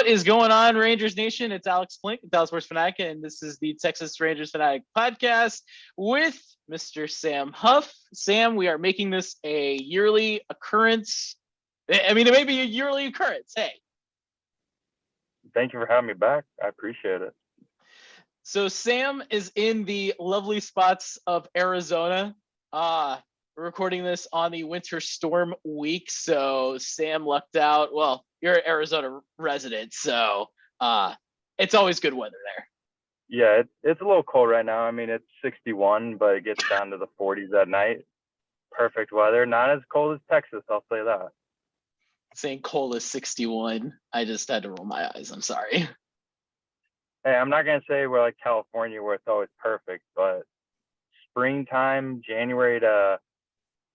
What is going on, Rangers Nation? It's Alex Flink, Dallas Sports Fanatic, and this is the Texas Rangers Fanatic podcast with Mr. Sam Huff. Sam, we are making this a yearly occurrence. I mean, it may be a yearly occurrence. Hey. Thank you for having me back. I appreciate it. So Sam is in the lovely spots of Arizona. We're recording this on the winter storm week, so Sam lucked out. Well, you're an Arizona resident, so it's always good weather there. Yeah, it's a little cold right now. I mean, it's 61, but it gets down to the 40s at night. Perfect weather. Not as cold as Texas, I'll say that. Saying cold is 61. I just had to roll my eyes. I'm sorry. Hey, I'm not going to say we're like California where it's always perfect, but springtime, January to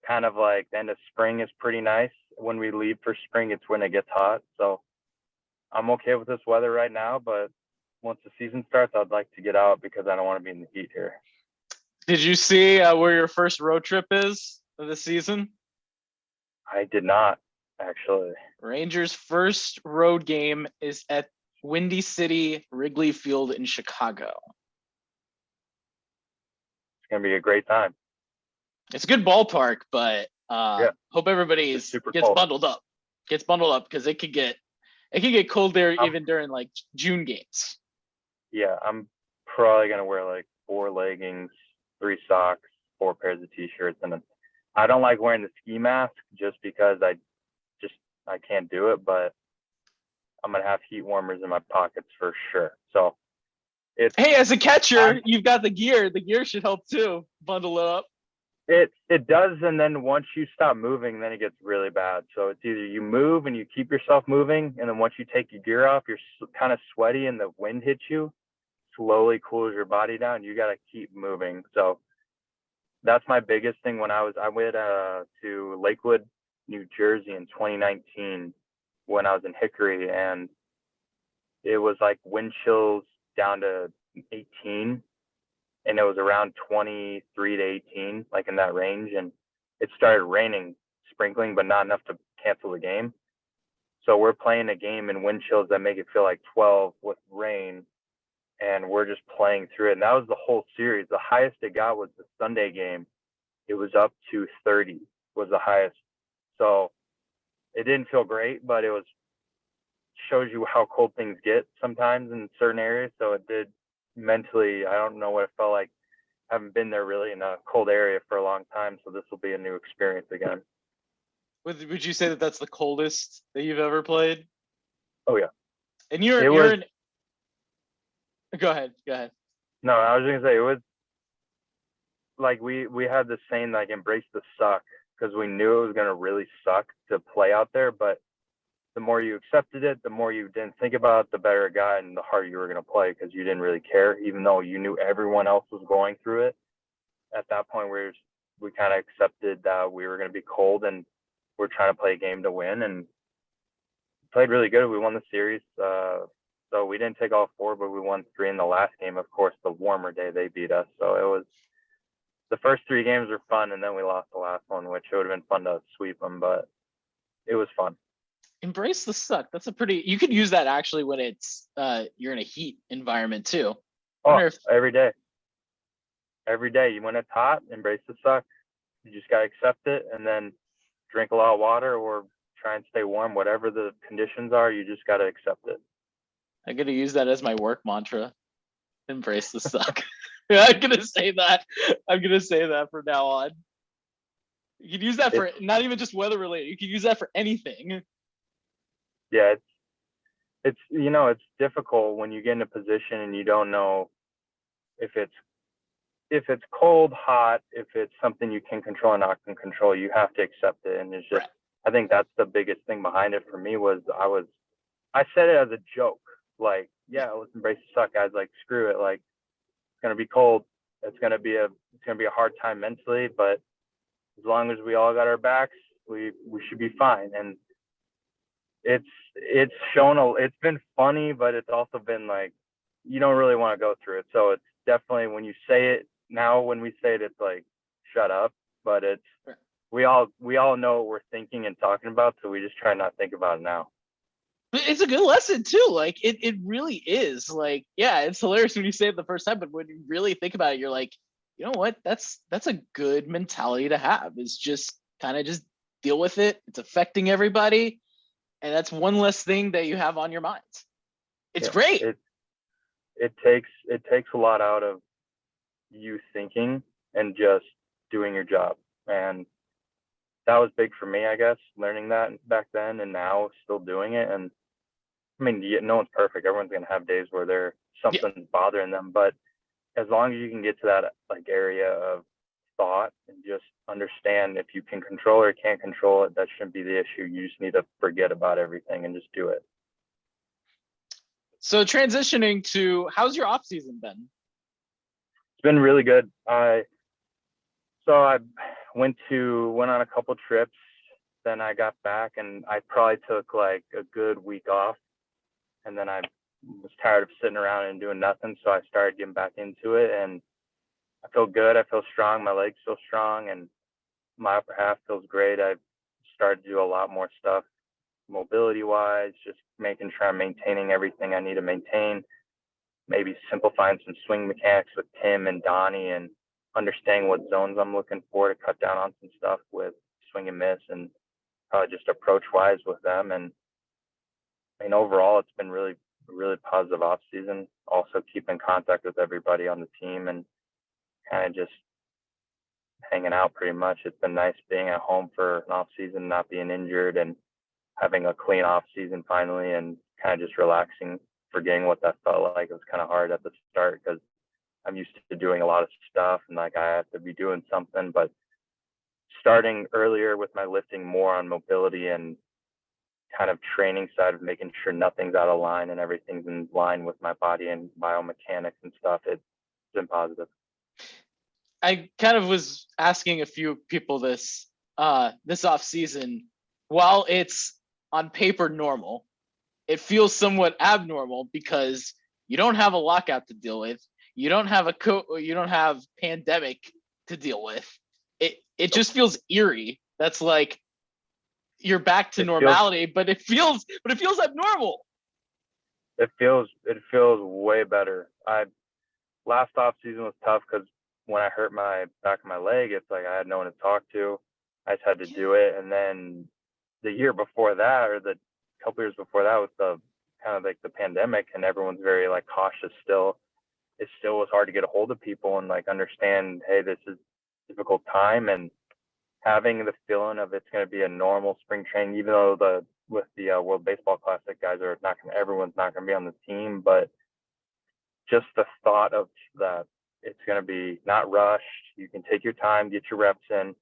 kind of like the end of spring is pretty nice. When we leave for spring, it's when it gets hot. So I'm okay with this weather right now, but once the season starts, I'd like to get out because I don't want to be in the heat here. Did you see where your first road trip is of the season? I did not, actually. Rangers' first road game is at Windy City Wrigley Field in Chicago. It's going to be a great time. It's a good ballpark, but hope everybody gets bundled up. Gets bundled up because it could get cold there even during like June games. Yeah, I'm probably gonna wear like 4 leggings, 3 socks, 4 pairs of t-shirts, and I don't like wearing the ski mask just because I can't do it. But I'm gonna have heat warmers in my pockets for sure. So hey, as a catcher, you've got the gear. The gear should help too. Bundle it up. It does, and then once you stop moving, then it gets really bad. So it's either you move and you keep yourself moving, and then once you take your gear off, you're kind of sweaty and the wind hits you, slowly cools your body down. You got to keep moving. So that's my biggest thing. I went to Lakewood, New Jersey in 2019 when I was in Hickory, and it was like wind chills down to 18. And it was around 23 to 18, like in that range. And it started raining, sprinkling, but not enough to cancel the game. So we're playing a game in wind chills that make it feel like 12 with rain. And we're just playing through it. And that was the whole series. The highest it got was the Sunday game. It was up to 30 was the highest. So it didn't feel great, but shows you how cold things get sometimes in certain areas. So it did. Mentally, I don't know what it felt like. I haven't been there really in a cold area for a long time, so this will be a new experience again. Would you say that that's the coldest that you've ever played? Oh yeah. And you're in. Go ahead. No, I was gonna say it was like we had this saying like embrace the suck, because we knew it was gonna really suck to play out there, but the more you accepted it, the more you didn't think about it, the better it got and the harder you were going to play, because you didn't really care, even though you knew everyone else was going through it. At that point, we kind of accepted that we were going to be cold and we're trying to play a game to win, and played really good. We won the series. So we didn't take all 4, but we won 3 in the last game. Of course, the warmer day they beat us. So it was the first 3 games were fun, and then we lost the last one, which would have been fun to sweep them, but it was fun. Embrace the suck. That's you could use that actually when it's you're in a heat environment too. Every day. When it's hot, embrace the suck. You just gotta accept it and then drink a lot of water or try and stay warm. Whatever the conditions are, you just gotta accept it. I'm gonna use that as my work mantra. Embrace the suck. I'm gonna say that from now on. You can use that for not even just weather related. You can use that for anything. Yeah, it's difficult when you get in a position and you don't know if it's cold, hot, if it's something you can control or not can control. You have to accept it, and it's just right. I think that's the biggest thing behind it for me was I said it as a joke, like, yeah, let's embrace the suck, guys. Like, screw it. Like, it's gonna be cold. It's gonna be a hard time mentally, but as long as we all got our backs, we should be fine. And it's been funny, but it's also been like you don't really want to go through it. So it's definitely, when you say it now, when we say it, it's like shut up. But it's we all know what we're thinking and talking about, so we just try not to think about it now. But it's a good lesson too. Like it really is. Like, yeah, it's hilarious when you say it the first time, but when you really think about it, you're like, you know what? That's a good mentality to have. Is just kind of just deal with it. It's affecting everybody, and that's one less thing that you have on your mind. It's Yeah, great. it takes a lot out of you thinking and just doing your job. And that was big for me, I guess, learning that back then and now still doing it. And I mean, no one's perfect. Everyone's going to have days where Yeah. something's bothering them. But as long as you can get to that like area of thought and just understand if you can control or can't control it, that shouldn't be the issue. You just need to forget about everything and just do it. So transitioning to how's your off season been? It's been really good. I went on a couple trips, then I got back and I probably took like a good week off, and then I was tired of sitting around and doing nothing, so I started getting back into it, and I feel good. I feel strong. My legs feel strong, and my upper half feels great. I've started to do a lot more stuff mobility wise, just making sure I'm maintaining everything I need to maintain, maybe simplifying some swing mechanics with Tim and Donnie, and understanding what zones I'm looking for to cut down on some stuff with swing and miss, and probably just approach wise with them. And I mean, overall, it's been really positive off season. Also keep in contact with everybody on the team and kind of just hanging out pretty much. It's been nice being at home for an off season, not being injured, and having a clean off season finally, and kind of just relaxing, forgetting what that felt like. It was kind of hard at the start because I'm used to doing a lot of stuff and like I have to be doing something, but starting earlier with my lifting more on mobility and kind of training side of making sure nothing's out of line and everything's in line with my body and biomechanics and stuff, it's been positive. I kind of was asking a few people this off season. While it's on paper normal, it feels somewhat abnormal because you don't have a lockout to deal with. You don't have you don't have pandemic to deal with. It just feels eerie. That's like you're back to It feels normality, but it feels abnormal. it feels way better. I last off season was tough because when I hurt my back of my leg, it's like I had no one to talk to. I just had to Yeah. do it. And then the year before that, or the couple years before that, was the kind of like the pandemic, and everyone's very like cautious still. It still was hard to get a hold of people and like understand, hey, this is a difficult time, and having the feeling of it's going to be a normal spring training, even though with the World Baseball Classic guys are not going, everyone's not going to be on the team, but just the thought of that it's going to be not rushed. You can take your time, get your reps in,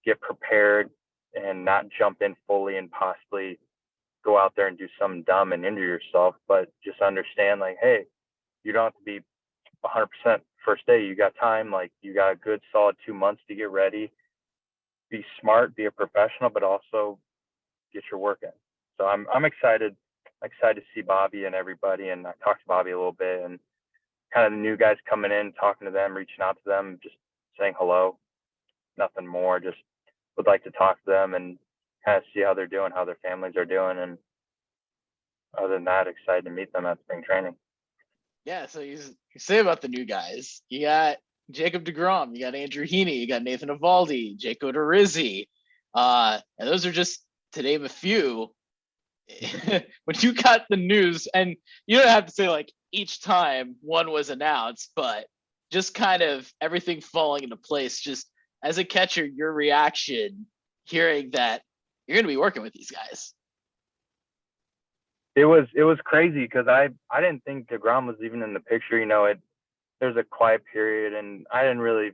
get prepared, and not jump in fully and possibly go out there and do something dumb and injure yourself. But just understand, like, hey, you don't have to be 100% first day. You got time. Like, you got a good solid 2 months to get ready. Be smart, be a professional, but also get your work in. So I'm excited. Excited to see Bobby and everybody. And I talked to Bobby a little bit, and kind of the new guys coming in, talking to them, reaching out to them, just saying hello, nothing more. Just would like to talk to them and kind of see how they're doing, how their families are doing. And other than that, excited to meet them at spring training. Yeah, so you say about the new guys. You got Jacob DeGrom, you got Andrew Heaney, you got Nathan Evaldi, Jake Odorizzi. And those are just to name a few. When you got the news, and you don't have to say like each time one was announced, but just kind of everything falling into place. Just as a catcher, your reaction hearing that you're going to be working with these guys. It was crazy because I didn't think DeGrom was even in the picture. There's a quiet period, and I didn't really.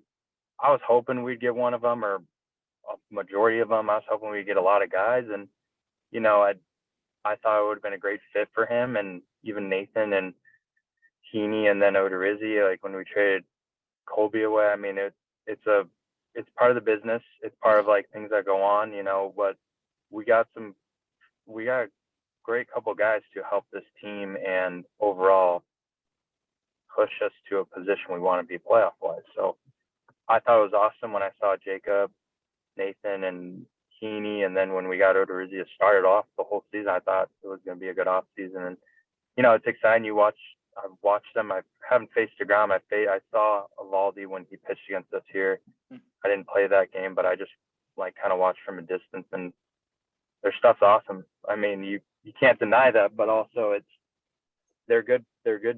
I was hoping we'd get one of them or a majority of them. I was hoping we'd get a lot of guys, and you know, I thought it would have been a great fit for him, and even Nathan and Heaney, and then Odorizzi. Like when we traded Colby away, I mean, it's part of the business. It's part of like things that go on, But we got a great couple guys to help this team and overall push us to a position we want to be playoff wise. So I thought it was awesome when I saw Jacob, Nathan, and Heaney, and then when we got Odorizzi started off the whole season, I thought it was going to be a good off season. And you know, it's exciting. I've watched them. I haven't faced DeGrom. I saw Evaldi when he pitched against us here. I didn't play that game, but I just like kind of watched from a distance, and their stuff's awesome. I mean, you can't deny that, but also they're good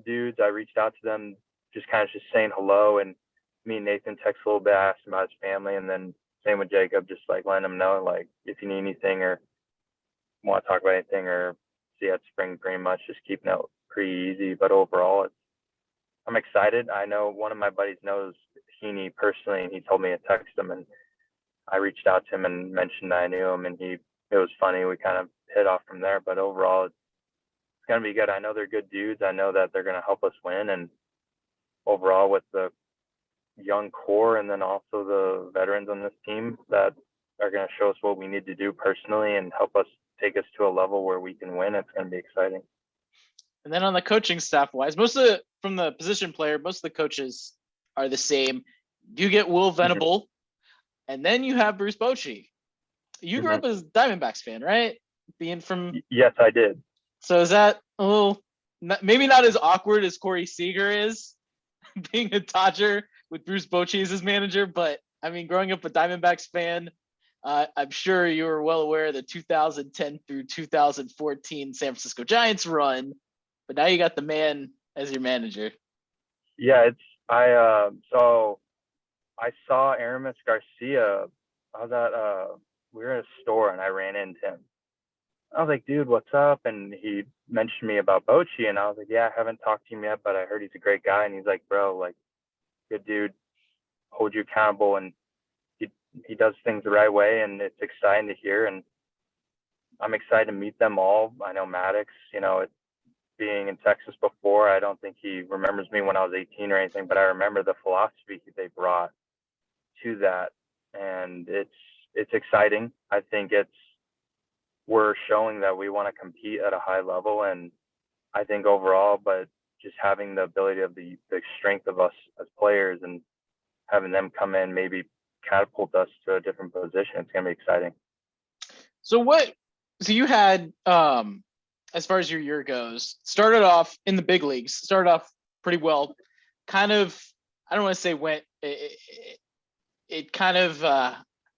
dudes. I reached out to them just kind of just saying hello, and me and Nathan text a little bit, asked him about his family, and then same with Jacob, just like letting him know like if you need anything or want to talk about anything or see at spring, pretty much just keeping it pretty easy. But overall, I'm excited. I know one of my buddies knows Heaney personally, and he told me to text him, and I reached out to him and mentioned that I knew him, and it was funny. We kind of hit off from there, but overall, it's going to be good. I know they're good dudes. I know that they're going to help us win, and overall with the young core and then also the veterans on this team that are going to show us what we need to do personally and help us take us to a level where we can win, it's going to be exciting. And then on the coaching staff wise, from the position player, most of the coaches are the same. You get Will Venable, and then you have Bruce Bochy. You grew up as a Diamondbacks fan, right? Being from Yes, I did. So is that a little, maybe not as awkward as Corey Seager is, being a Dodger with Bruce Bochy as his manager, but I mean, growing up a Diamondbacks fan, I'm sure you were well aware of the 2010 through 2014 San Francisco Giants run, but now you got the man as your manager. Yeah, so I saw Aramis Garcia. We were in a store and I ran into him. I was like, dude, what's up? And he mentioned me about Bochy, and I was like, yeah, I haven't talked to him yet, but I heard he's a great guy. And he's like, bro, like, good dude, hold you accountable, and he does things the right way, and it's exciting to hear. And I'm excited to meet them all. I know Maddox, being in Texas before, I don't think he remembers me when I was 18 or anything, but I remember the philosophy they brought to that, and it's exciting. I think we're showing that we want to compete at a high level, and I think overall, but just having the ability of the strength of us as players and having them come in, maybe catapult us to a different position, it's going to be exciting. So you had, as far as your year goes, started off in the big leagues, started off pretty well, kind of, I don't want to say it kind of, I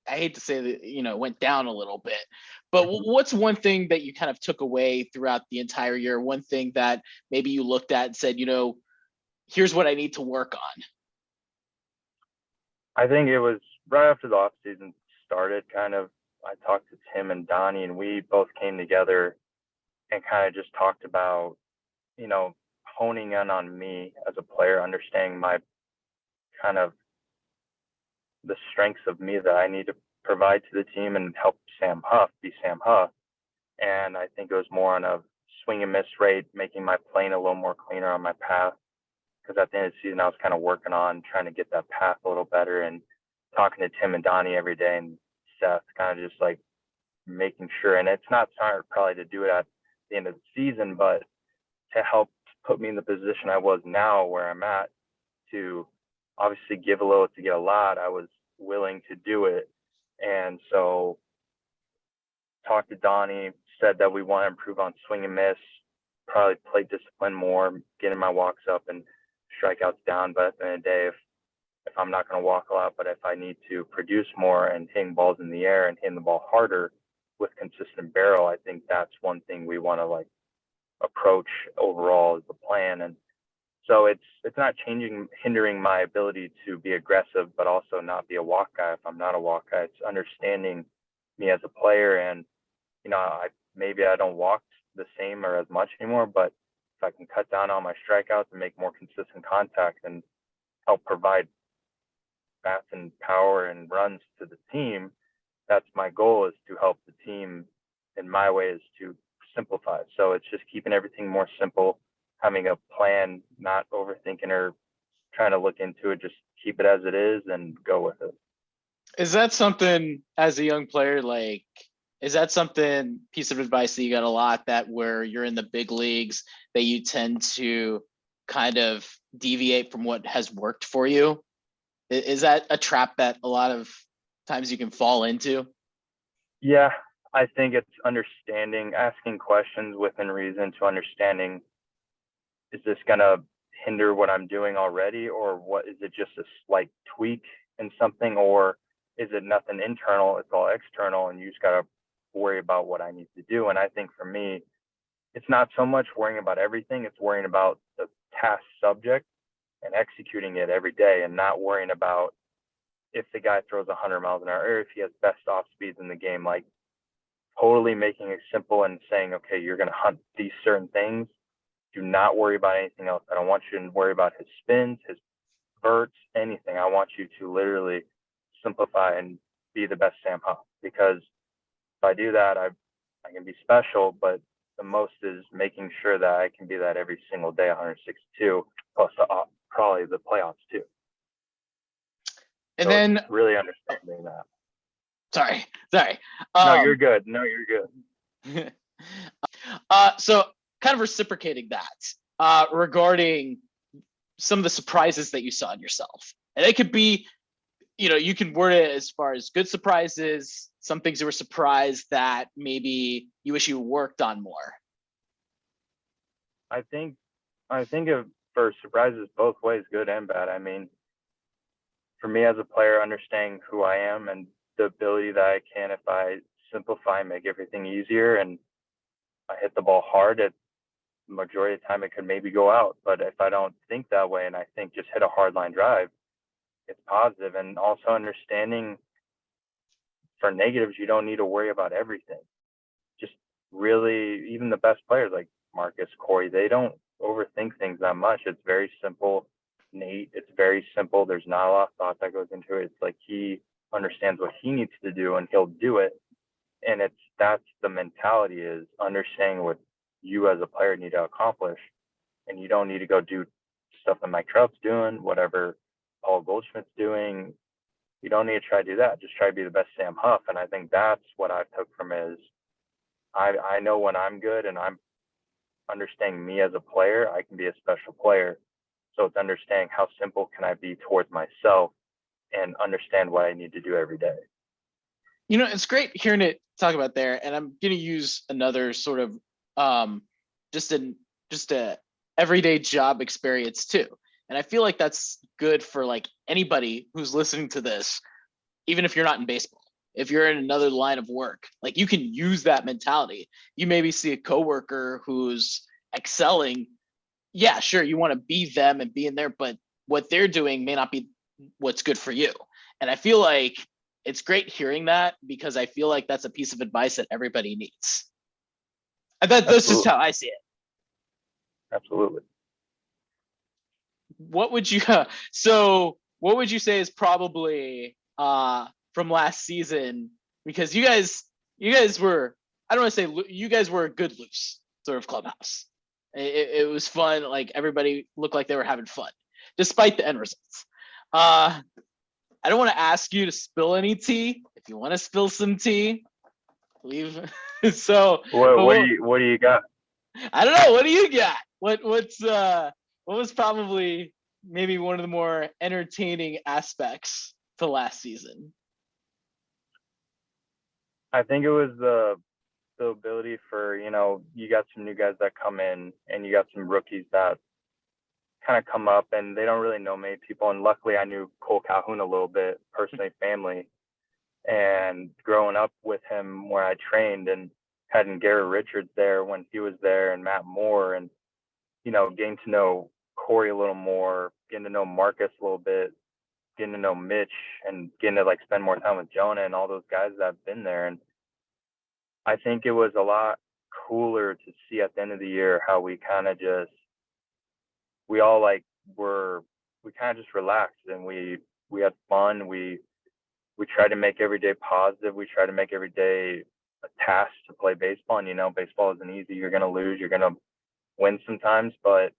hate to say that, went down a little bit, but what's one thing that you kind of took away throughout the entire year? One thing that maybe you looked at and said, here's what I need to work on. I think it was right after the off season started, I talked to Tim and Donnie, and we both came together and kind of just talked about, honing in on me as a player, understanding my kind of the strengths of me that I need to provide to the team and help Sam Huff be Sam Huff. And I think it was more on a swing and miss rate, making my playing a little more cleaner on my path. Because at the end of the season, I was kind of working on trying to get that path a little better, and talking to Tim and Donnie every day and Seth, kind of just like making sure. And it's not smart probably to do it at the end of the season, but to help put me in the position I was now where I'm at, to obviously give a little to get a lot. I was willing to do it. And so talked to Donnie, said that we want to improve on swing and miss, probably play discipline more, getting my walks up and strikeouts down. But at the end of the day, if I'm not going to walk a lot, but if I need to produce more and hitting balls in the air and hitting the ball harder with consistent barrel, I think that's one thing we want to approach overall as the plan. And so it's not hindering my ability to be aggressive, but also not be a walk guy if I'm not a walk guy. It's understanding me as a player, and maybe I don't walk the same or as much anymore, but if I can cut down on my strikeouts and make more consistent contact and help provide bats and power and runs to the team, that's my goal, is to help the team. In my way is to simplify it. So it's just keeping everything more simple, having a plan, not overthinking or trying to look into it, just keep it as it is and go with it. Is that something as a young player, is that something, piece of advice that you got a lot, that where you're in the big leagues that you tend to kind of deviate from what has worked for you? Is that a trap that a lot of times you can fall into? Yeah, I think it's understanding, asking questions within reason to understanding, is this going to hinder what I'm doing already, or what is it just a slight tweak in something, or is it nothing internal, it's all external and you just got to worry about what I need to do. And I think for me, it's not so much worrying about everything, it's worrying about the task subject and executing it every day and not worrying about if the guy throws 100 miles an hour or if he has best off speeds in the game. Like totally making it simple and saying, okay, you're going to hunt these certain things. Do not worry about anything else. I don't want you to worry about his spins, his verts, anything. I want you to literally simplify and be the best Sam Huff, because if I do that, I can be special, but the most is making sure that I can be that every single day, 162, plus probably the playoffs too. And So then, really understanding that. sorry. No, you're good. No, you're good. So kind of reciprocating that regarding some of the surprises that you saw in yourself. And it could be, you can word it as far as good surprises, some things you were surprised that maybe you wish you worked on more. I think for surprises both ways, good and bad. I mean, for me as a player, understanding who I am and the ability that I can, if I simplify and make everything easier and I hit the ball hard, at the majority of the time it could maybe go out. But if I don't think that way and I think just hit a hard line drive, it's positive. And also understanding for negatives, you don't need to worry about everything. Just really, even the best players like Marcus, Corey, they don't overthink things that much. It's very simple. Nate, it's very simple. There's not a lot of thought that goes into it. It's like he understands what he needs to do and he'll do it. And that's the mentality, is understanding what you as a player need to accomplish. And you don't need to go do stuff that Mike Trout's doing, whatever Paul Goldschmidt's doing. You don't need to try to do that. Just try to be the best Sam Huff. And I think that's what I took from it, is I know when I'm good and I'm understanding me as a player, I can be a special player. So it's understanding how simple can I be towards myself and understand what I need to do every day. It's great hearing it talk about there. And I'm going to use another sort of just a everyday job experience too. And I feel like that's good for like anybody who's listening to this, even if you're not in baseball. If you're in another line of work, like you can use that mentality. You maybe see a coworker who's excelling. Yeah, sure, you want to be them and be in there, but what they're doing may not be what's good for you. And I feel like it's great hearing that, because I feel like that's a piece of advice that everybody needs. I bet that's just how I see it. Absolutely. What would you what would you say is probably from last season, because you guys were, I don't want to say you guys were a good loose sort of clubhouse. It was fun. Like everybody looked like they were having fun despite the end results. I don't want to ask you to spill any tea. If you want to spill some tea, leave. So what do you got? I don't know. What do you got? What was probably maybe one of the more entertaining aspects to last season? I think it was the ability for, you got some new guys that come in and you got some rookies that kind of come up and they don't really know many people. And luckily I knew Cole Calhoun a little bit personally, family, and growing up with him where I trained, and having Garrett Richards there when he was there and Matt Moore, and, getting to know Corey a little more, getting to know Marcus a little bit, getting to know Mitch, and getting to like spend more time with Jonah and all those guys that have been there. And I think it was a lot cooler to see at the end of the year how we kind of just, we all like we kind of just relaxed and we had fun. We tried to make every day positive. We tried to make every day a task to play baseball. And, baseball isn't easy. You're going to lose. You're going to win sometimes. But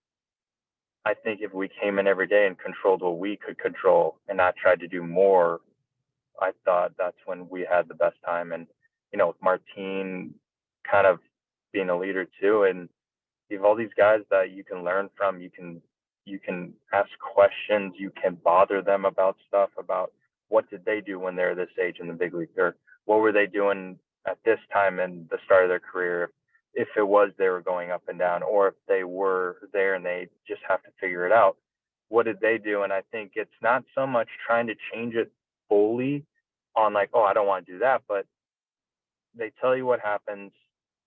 I think if we came in every day and controlled what we could control and not tried to do more, I thought that's when we had the best time. And, with Martine kind of being a leader too. And you have all these guys that you can learn from. You can ask questions. You can bother them about stuff, about what did they do when they're this age in the big league, or what were they doing at this time in the start of their career, if it was they were going up and down, or if they were there and they just have to figure it out, what did they do? And I think it's not so much trying to change it fully on like, oh, I don't want to do that, but they tell you what happens,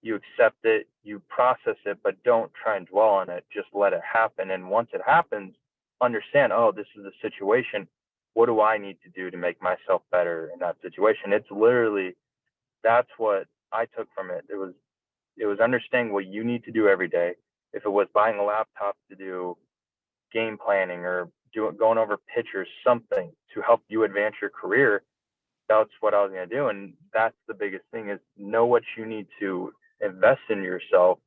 you accept it, you process it, but don't try and dwell on it. Just let it happen. And once it happens, understand, oh, this is a situation. What do I need to do to make myself better in that situation? It's literally, that's what I took from it. It was understanding what you need to do every day. If it was buying a laptop to do game planning or going over pictures, something to help you advance your career, that's what I was going to do. And that's the biggest thing, is know what you need to invest in yourself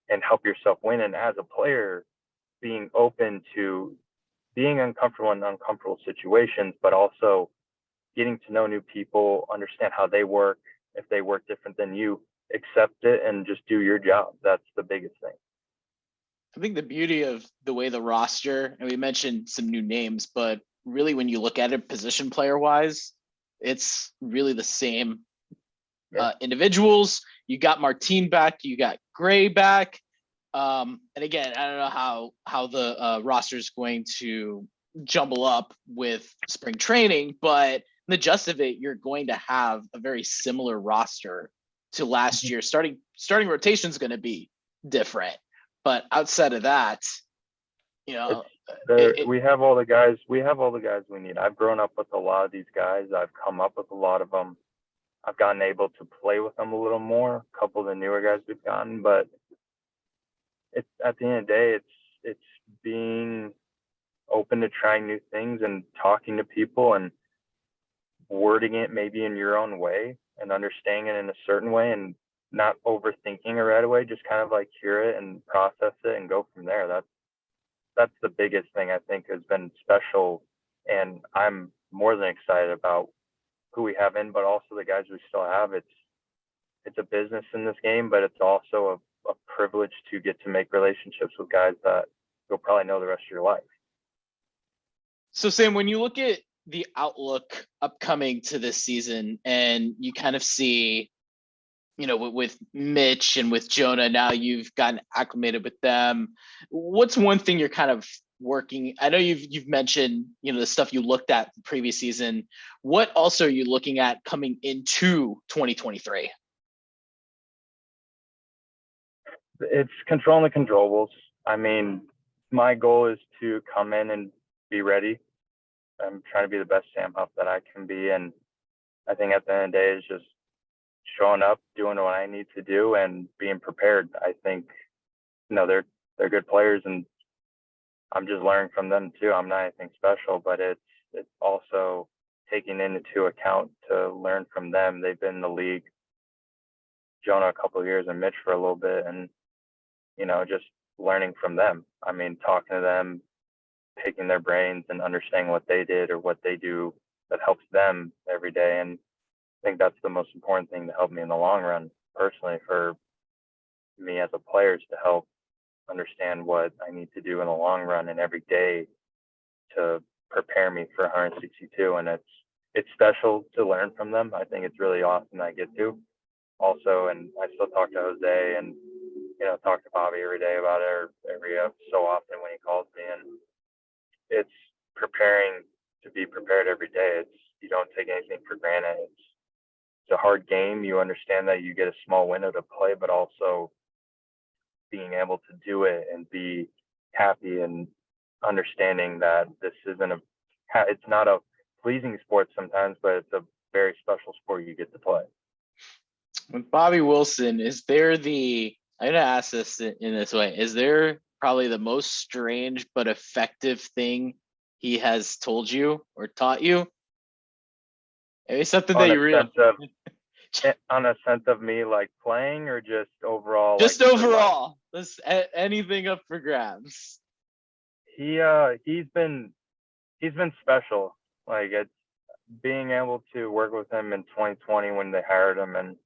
and help yourself win. And as a player, being open to being uncomfortable in uncomfortable situations, but also getting to know new people, understand how they work. If they work different than you, accept it and just do your job. That's the biggest thing. I think the beauty of the way the roster, and we mentioned some new names, but really when you look at it position player wise, it's really the same individuals. You got Martine back, you got Gray back. And again, I don't know how the roster is going to jumble up with spring training, but in the gist of it, you're going to have a very similar roster to last year. Starting rotation is going to be different, but outside of that, you know, we have all the guys. We have all the guys we need. I've grown up with a lot of these guys. I've come up with a lot of them. I've gotten able to play with them a little more. A couple of the newer guys we've gotten, but it's at the end of the day, it's being open to trying new things and talking to people and wording it maybe in your own way and understanding it in a certain way and not overthinking it right away. Just kind of like hear it and process it and go from there. That's the biggest thing I think has been special, and I'm more than excited about who we have in, but also the guys we still have. It's a business in this game, but it's also a privilege to get to make relationships with guys that you'll probably know the rest of your life. So Sam, when you look at the outlook upcoming to this season and you kind of see, you know, with Mitch and with Jonah, now you've gotten acclimated with them. What's one thing you're kind of working? I know you've mentioned, you know, the stuff you looked at the previous season. What also are you looking at coming into 2023? It's controlling the controllables. I mean, my goal is to come in and be ready. I'm trying to be the best Sam Huff that I can be. And I think at the end of the day is just showing up, doing what I need to do, and being prepared. I think, you know, they're good players, and I'm just learning from them too. I'm not anything special, but it's also taking into account to learn from them. They've been in the league, Jonah a couple of years and Mitch for a little bit, and you know, just learning from them. I mean, talking to them, picking their brains and understanding what they did or what they do that helps them every day. And I think that's the most important thing to help me in the long run, personally, for me as a player, is to help understand what I need to do in the long run and every day to prepare me for 162. And it's special to learn from them. I think it's really awesome that I get to also. And I still talk to Jose and, you know, talk to Bobby every day about it, or every so often when he calls me. And it's preparing to be prepared every day. You don't take anything for granted. It's a hard game. You understand that you get a small window to play, but also being able to do it and be happy and understanding that this isn't it's not a pleasing sport sometimes, but it's a very special sport you get to play. With Bobby Wilson, I'm going to ask this in this way. Is there probably the most strange but effective thing he has told you or taught you? Maybe something that you really... On a sense of me, like playing, or just overall? Just like overall. Anything up for grabs. He's been special. Like, it's being able to work with him in 2020 when they hired him, and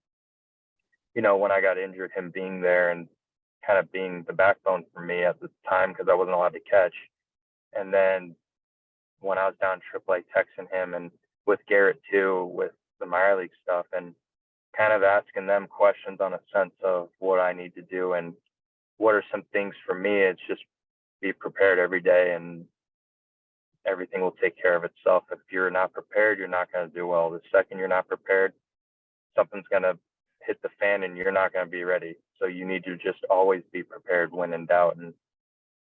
you know, when I got injured, him being there and kind of being the backbone for me at the time, because I wasn't allowed to catch. And then when I was down AAA, texting him, and with Garrett too, with the minor league stuff, and kind of asking instructions on a sense of what I need to do and what are some things for me. It's just be prepared every day, and everything will take care of itself. If you're not prepared, you're not going to do well. The second you're not prepared, something's going to hit the fan and you're not going to be ready. So you need to just always be prepared when in doubt. And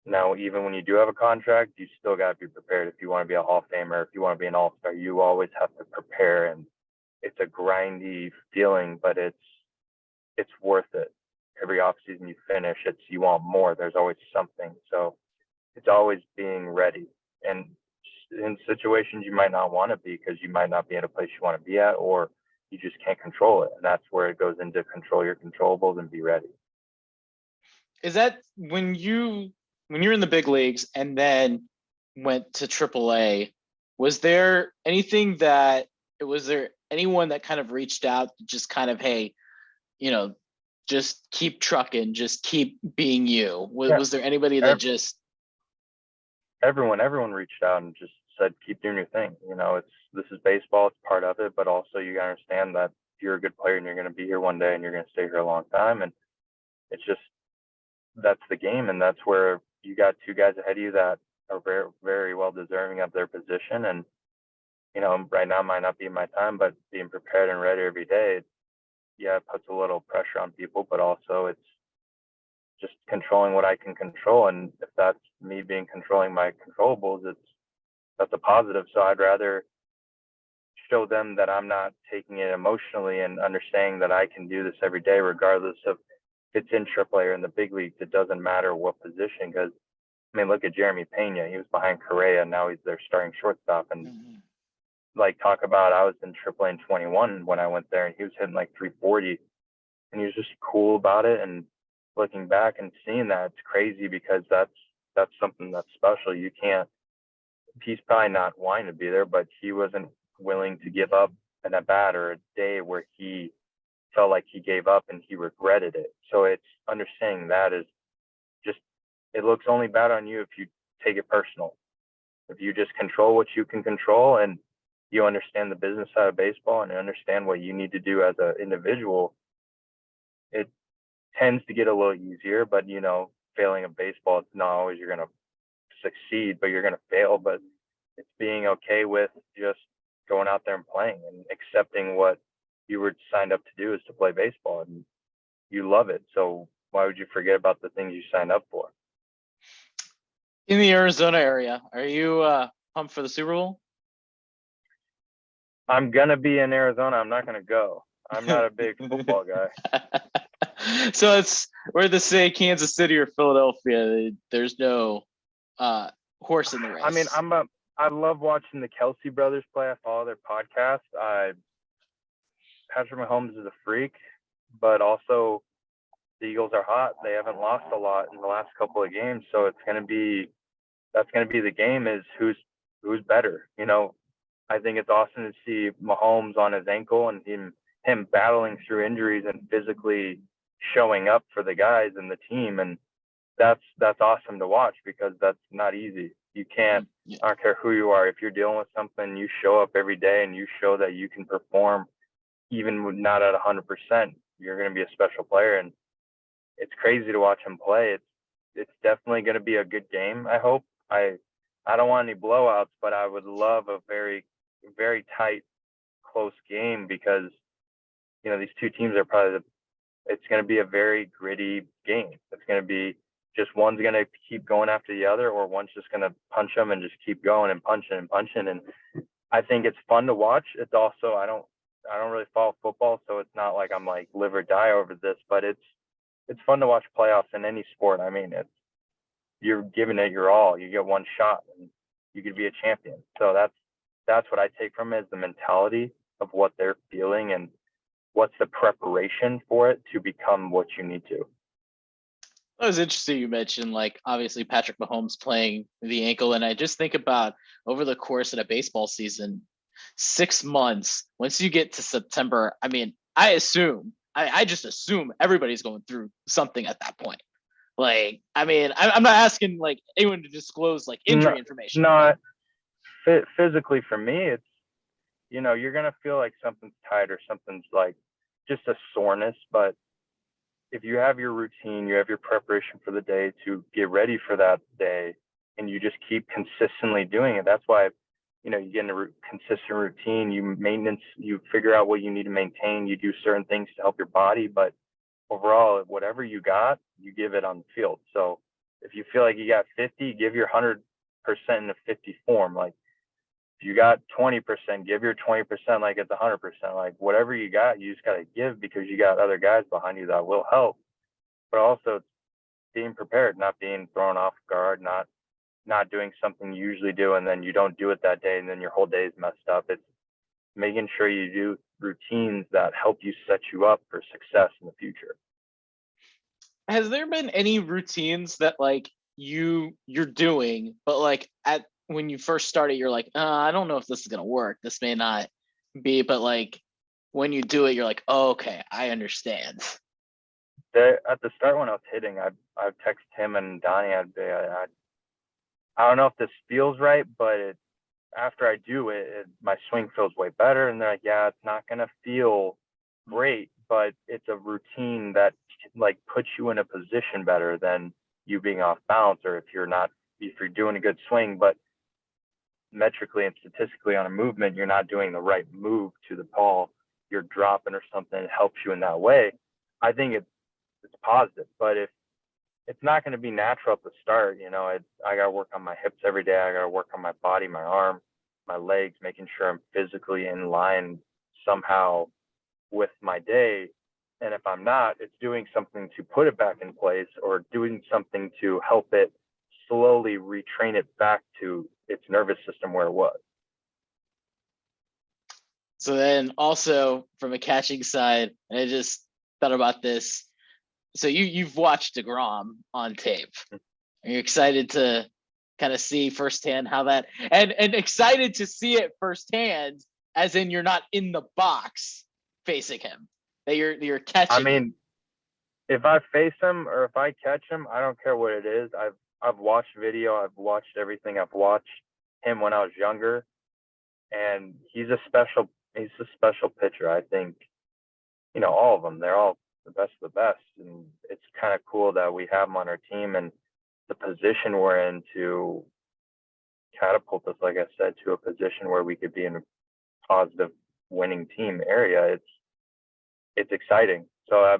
now, even when you do have a contract, you still got to be prepared. If you want to be a Hall of Famer, if you want to be an All-Star, you always have to prepare. And it's a grindy feeling, but it's worth it. Every offseason you finish, you want more. There's always something. So it's always being ready. And in situations you might not want to be, because you might not be in a place you want to be at, or you just can't control it. And that's where it goes into control your controllables and be ready. Is that when you're in the big leagues and then went to AAA, was there anyone that kind of reached out to just kind of, hey, just keep trucking, just keep being you? Was there anybody that just... Everyone reached out and just said, keep doing your thing. This is baseball, it's part of it, but also you gotta understand that you're a good player and you're going to be here one day and you're going to stay here a long time. And it's just, that's the game. And that's where you got two guys ahead of you that are very, very well deserving of their position. And, right now might not be my time, but being prepared and ready every day, it puts a little pressure on people, but also it's just controlling what I can control. And if that's me controlling my controllables, that's a positive. So I'd rather show them that I'm not taking it emotionally and understanding that I can do this every day, regardless of if it's in AAA or in the big leagues. It doesn't matter what position, because look at Jeremy Pena. He was behind Correa, now he's their starting shortstop. And talk about, I was in AAA in 21 when I went there, and he was hitting like 340, and he was just cool about it. And looking back and seeing that, it's crazy, because that's something that's special. He's probably not wanting to be there, but he wasn't willing to give up an at bat or a day where he felt like he gave up and he regretted it. So it's understanding that is just, it looks only bad on you if you take it personal. If you just control what you can control, and you understand the business side of baseball and understand what you need to do as an individual, it tends to get a little easier. But failing at baseball, it's not always you're going to succeed, but you're going to fail. But it's being okay with just going out there and playing and accepting what you were signed up to do is to play baseball, and you love it. So why would you forget about the things you signed up for? In the Arizona area, are you pumped for the Super Bowl? I'm going to be in Arizona. I'm not going to go. I'm not a big football guy. So it's where they say Kansas City or Philadelphia, there's no horse in the race. I love watching the Kelsey brothers play. I follow their podcast. Patrick Mahomes is a freak, but also the Eagles are hot. They haven't lost a lot in the last couple of games. So that's going to be the game, is who's better. I think it's awesome to see Mahomes on his ankle and him battling through injuries and physically showing up for the guys and the team. And that's awesome to watch, because that's not easy. You can't, I don't care who you are, if you're dealing with something, you show up every day and you show that you can perform, even not at 100%, you're going to be a special player. And it's crazy to watch him play. It's definitely going to be a good game, I hope. I don't want any blowouts, but I would love a very, very tight, close game, because these two teams are probably it's going to be a very gritty game. It's going to be just one's going to keep going after the other, or one's just going to punch them and just keep going and punching and punching. And I think it's fun to watch. It's also, I don't really follow football, so it's not like I'm like live or die over this, but it's fun to watch playoffs in any sport. You're giving it your all. You get one shot and you could be a champion. So that's what I take from it, is the mentality of what they're feeling and what's the preparation for it to become what you need to. That was interesting. You mentioned, obviously Patrick Mahomes playing the ankle. And I just think about over the course of a baseball season, 6 months, once you get to September, I just assume everybody's going through something at that point. I'm not asking anyone to disclose injury information. No, physically for me, it's, you're going to feel like something's tight or something's just a soreness. But if you have your routine, you have your preparation for the day to get ready for that day, and you just keep consistently doing it. That's why, you get in a consistent routine, you figure out what you need to maintain, you do certain things to help your body, but overall, whatever you got, you give it on the field. So if you feel like you got 50, give your 100% in a 50 form. Like if you got 20%, give your 20% like it's 100%. Like whatever you got, you just got to give because you got other guys behind you that will help. But also being prepared, not being thrown off guard, not doing something you usually do and then you don't do it that day and then your whole day is messed up. It's making sure you do routines that help you set you up for success in the future. Has there been any routines that like you're doing, but like at when you first started, you're like, I don't know if this is gonna work. This may not be, but like when you do it, you're like, oh, okay, I understand. At the start when I was hitting, I'd text him and Donnie. I don't know if this feels right, but after I do it, my swing feels way better. And they're like, yeah, it's not gonna feel great, but it's a routine that like puts you in a position better than you being off balance, or if you're doing a good swing, but metrically and statistically on a movement, you're not doing the right move to the ball, you're dropping or something, it helps you in that way. I think it's positive, but if it's not going to be natural at the start, I got to work on my hips every day. I got to work on my body, my arm, my legs, making sure I'm physically in line somehow with my day. And if I'm not, it's doing something to put it back in place or doing something to help it slowly retrain it back to its nervous system where it was. So then also from a catching side, and I just thought about this. So you've watched DeGrom on tape. Are you excited to kind of see firsthand how that and excited to see it firsthand, as in you're not in the box facing him, that you're catching I mean, him. If I face him or if I catch him, I don't care what it is. I've watched video, I've watched everything. I've watched him when I was younger, and he's a special pitcher. I think, all of them, they're all the best of the best. And it's kind of cool that we have him on our team and the position we're in to catapult us, like I said, to a position where we could be in a positive winning team area. It's exciting. So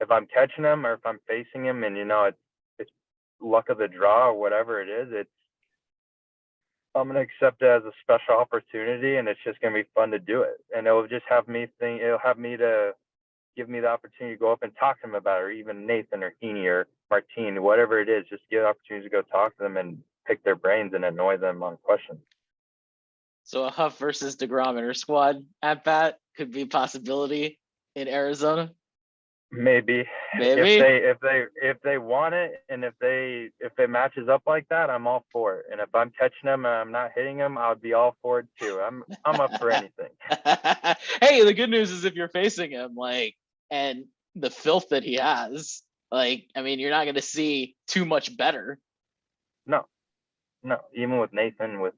if I'm catching him or if I'm facing him and, it's luck of the draw or whatever it is, I'm going to accept it as a special opportunity, and it's just going to be fun to do it. And it'll just give me the opportunity to go up and talk to him about it, or even Nathan or Heaney or Martine, whatever it is, just get opportunities to go talk to them and pick their brains and annoy them on questions. So a Huff versus DeGrom inter squad at bat could be a possibility in Arizona. Maybe. If they want it, and if it matches up like that, I'm all for it. And if I'm catching them and I'm not hitting them, I'll be all for it too. I'm up for anything. Hey, the good news is if you're facing him, like, and the filth that he has, like, I mean, you're not going to see too much better. No. Even with Nathan, with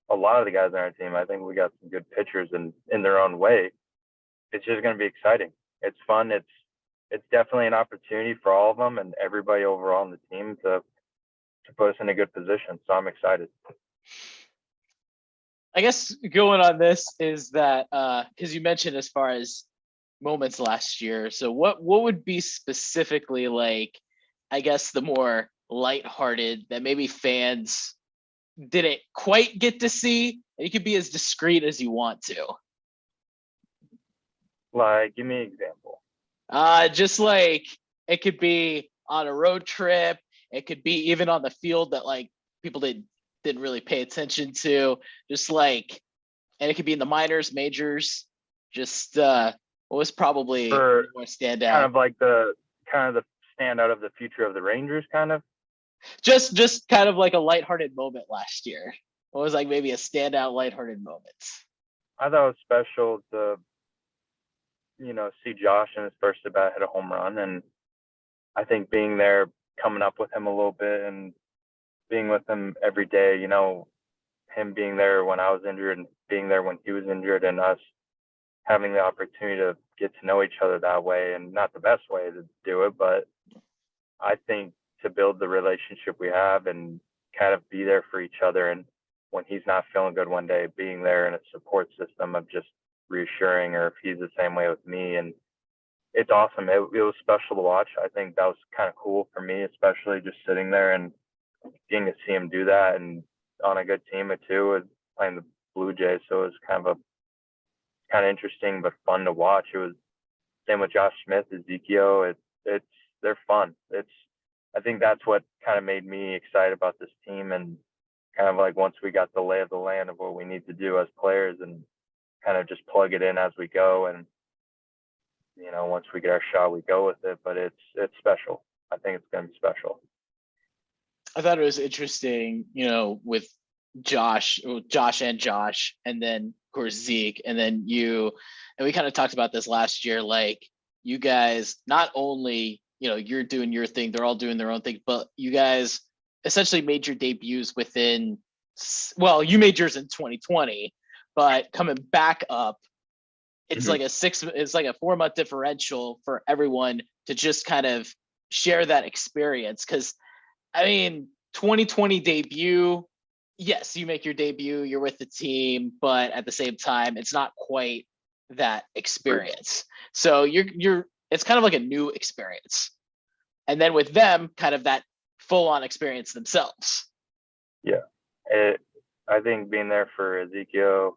a lot of the guys on our team, I think we got some good pitchers in their own way. It's just going to be exciting. It's fun. It's definitely an opportunity for all of them and everybody overall on the team to put us in a good position. So I'm excited. I guess going on this is that because you mentioned as far as moments last year. So what would be specifically like, I guess, the more lighthearted that maybe fans didn't quite get to see? And you could be as discreet as you want to. Like, give me an example. Just like it could be on a road trip. It could be even on the field that like people didn't really pay attention to. Just like, and it could be in the minors, majors. Just what was probably more stand out. Kind of like the standout of the future of the Rangers, kind of. Just kind of like a lighthearted moment last year. What was like maybe a standout lighthearted moment? I thought it was special to see Josh in his first at bat hit a home run, and I think being there, coming up with him a little bit and being with him every day, him being there when I was injured and being there when he was injured, and us having the opportunity to get to know each other that way, and not the best way to do it, but I think to build the relationship we have and kind of be there for each other. And when he's not feeling good one day, being there in a support system of just reassuring, or if he's the same way with me. And it's awesome. It was special to watch. I think that was kind of cool for me, especially just sitting there and getting to see him do that, and on a good team too, with playing the Blue Jays. So it was kind of interesting but fun to watch. It was same with Josh Smith, Ezekiel. It's they're fun. I think that's what kind of made me excited about this team, and kind of like once we got the lay of the land of what we need to do as players, and kind of just plug it in as we go. And once we get our shot, we go with it. But it's special. I think it's going to be special. I thought it was interesting, with Josh, and then of course Zeke, and then you, and we kind of talked about this last year. Like, you guys, not only you're doing your thing, they're all doing their own thing, but you guys essentially made your debuts within. Well, you made yours in 2020, but coming back up, it's like it's like a 4-month differential for everyone to just kind of share that experience. Because 2020 debut, yes, you make your debut, you're with the team, but at the same time, it's not quite that experience. So it's kind of like a new experience. And then with them, kind of that full-on experience themselves. Yeah. I think being there for Ezekiel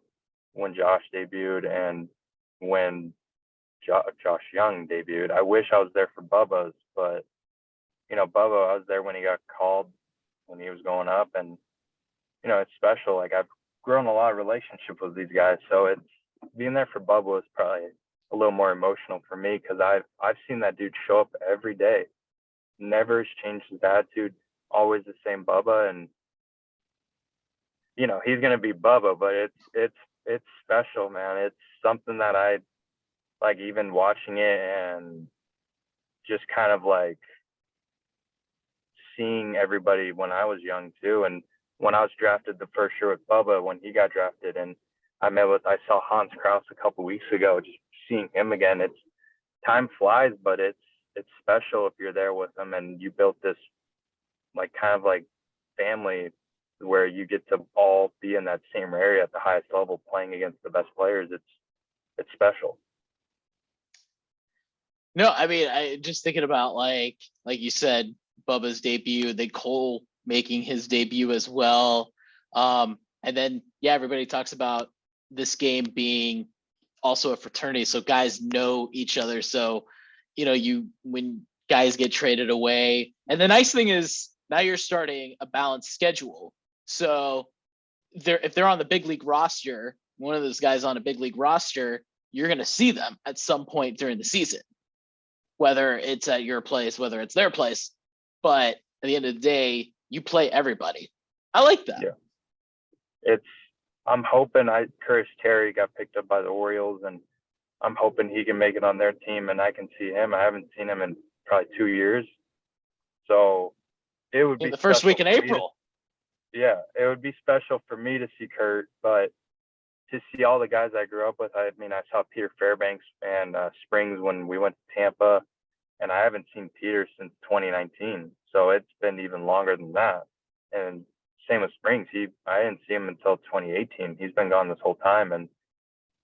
when Josh debuted, and when Josh Young debuted, I wish I was there for Bubba's, but Bubba, I was there when he got called when he was going up, and it's special. Like, I've grown a lot of relationship with these guys, so it's being there for Bubba was probably a little more emotional for me, because I've seen that dude show up every day, never has changed his attitude, always the same Bubba. And he's gonna be Bubba, but it's special, man. It's something that I like, even watching it and just kind of like seeing everybody when I was young too. And when I was drafted the first year with Bubba, when he got drafted, and I saw Hans Kraus a couple weeks ago, just seeing him again. It's time flies, but it's special if you're there with them, and you built this like kind of like family where you get to all be in that same area at the highest level, playing against the best players. It's special. No, I just thinking about like you said, Bubba's debut, then Cole making his debut as well. And then, everybody talks about this game being also a fraternity. So guys know each other. So, when guys get traded away, and the nice thing is now you're starting a balanced schedule. So if they're on the big league roster, one of those guys on a big league roster, you're going to see them at some point during the season, whether it's at your place, whether it's their place. But at the end of the day, you play everybody. I like that. Yeah. I'm hoping Curtis Terry got picked up by the Orioles, and I'm hoping he can make it on their team, and I can see him. I haven't seen him in probably 2 years. So it would be the first week in April. It would be special for me to see Kurt, but to see all the guys I grew up with. I saw Peter Fairbanks and Springs when we went to Tampa, and I haven't seen Peter since 2019. So it's been even longer than that. And same with Springs. I didn't see him until 2018. He's been gone this whole time, and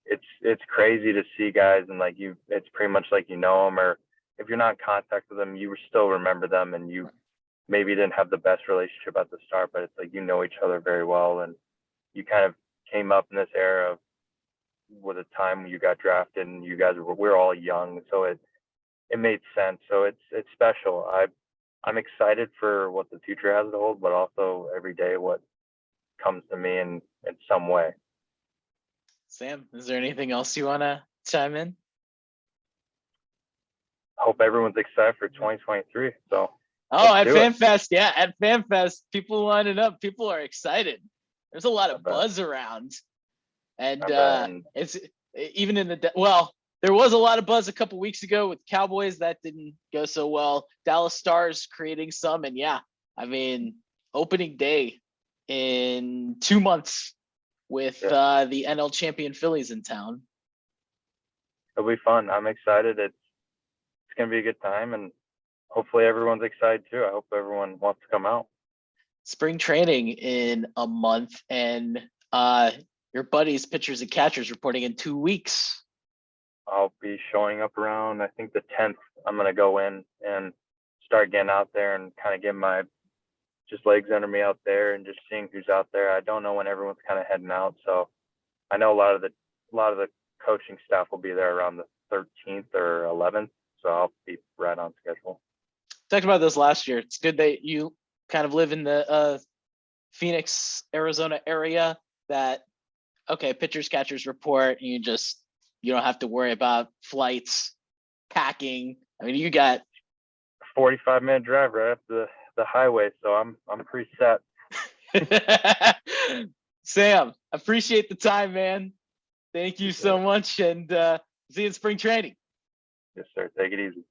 it's crazy to see guys, and it's pretty much like them, or if you're not in contact with them, you still remember them, and you maybe didn't have the best relationship at the start, but it's like each other very well, and you kind of came up in this era with a time you got drafted, and you guys we're all young, so it made sense. So it's special. I'm excited for what the future has to hold, but also every day what comes to me in some way. Sam, is there anything else you want to chime in? Hope everyone's excited for 2023. So. At FanFest, at FanFest, people lining up. People are excited. There's a lot of buzz around, and it's even in there was a lot of buzz a couple weeks ago with Cowboys. That didn't go so well. Dallas Stars creating some, and opening day in 2 months with the NL champion Phillies in town. It'll be fun. I'm excited. It's gonna be a good time, and hopefully everyone's excited too. I hope everyone wants to come out. Spring training in a month, and your buddies, pitchers and catchers, reporting in 2 weeks. I'll be showing up around, I think, the 10th. I'm gonna go in and start getting out there and kind of get my just legs under me out there and just seeing who's out there. I don't know when everyone's kind of heading out, so I know a lot of the coaching staff will be there around the 13th or 11th, so I'll be right on schedule. Talked about this last year. It's good that you kind of live in the Phoenix, Arizona area. That okay, pitchers, catchers report. You don't have to worry about flights, packing. I mean, you got 45-minute drive right up the highway, so I'm pretty set. Sam, appreciate the time, man. Thank you so much, and see you in spring training. Yes, sir. Take it easy.